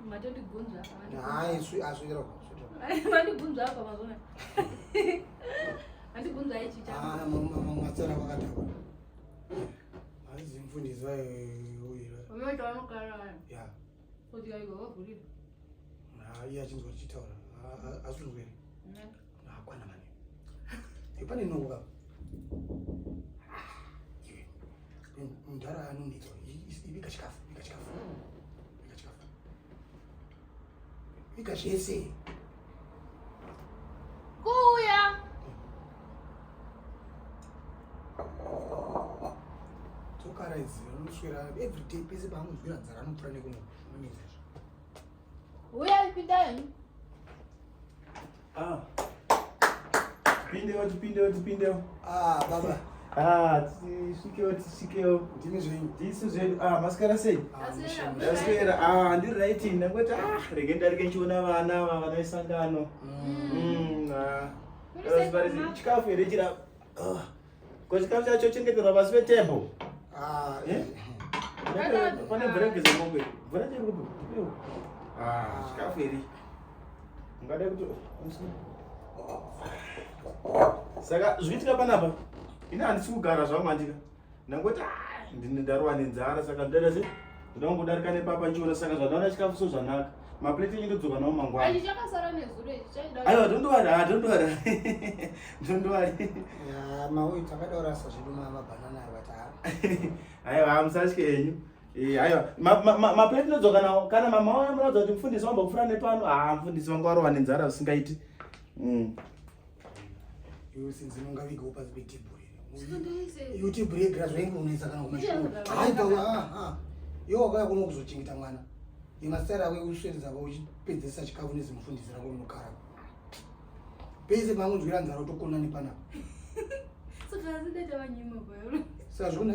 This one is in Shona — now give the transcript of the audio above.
Matoti gunza. Hayi aswira. Mandi gunza apa mazona. Mandi gunza ichicha. Matsara vakatapa. Hayi mfundisi uyira. Uyoita anokara. Ya. Kuti ayigo wavulira. Hayi achinzwa chitaura. Aswiri. Kwana mani. Ipane nonga. Mundara anondizwa. Ibika chikafu. Ikashese. Kuya. Tokara izira unoswera every day pese paanozwira nzara anopfura nekuno. Uya ipindani. Tipindewo. Baba. Tisvikewo. Ndimi zvenyu. Tisu zvedu. Masikara sei? Asera. Ndiri right ndangoti rege ndarike nchiona vana vanoisangano. Chikafu here chira. Ko chikafu chacho chengeterwa pasi petebho. Pane bhureki dzemombe. Bhureki dzemombe. Chikafu here. Ungade kuti saka zviitika panapa ina handisi kugara zvangu andika ndangoti ndarowa nenzara saka ndoda sei ndoda kungodarika nepapa nchiona saka zvandaona chikafu so zvanaka mapleti ndodzoka nawo mangwana Achi chakasara nezuro ichi chaida. aiwa ndondowari Maui takadaura sazvedu mabhanana avata. aiwa musatye henyu aiwa mapleti ndodzoka nawo kana mama waya munoudza kuti mufundisi wambopfuura nepano mufundisi wangu warowa nenzara zvisingaiti. Iwe sinzi nongavigawo pasi petebhuri. Sindaise. Iwe tebhuri yegirazi vaingounetsa kana kumashoko. Hayi pawa iwe wakauya kuno kuzochengeta mwana. Imasara awe uswedza uchipedzesa chikafu nezimufundisi rako unokara. Pese paangonzwira nzara utokona nepana. Saka asindaita vanyima bhero. Saka zvona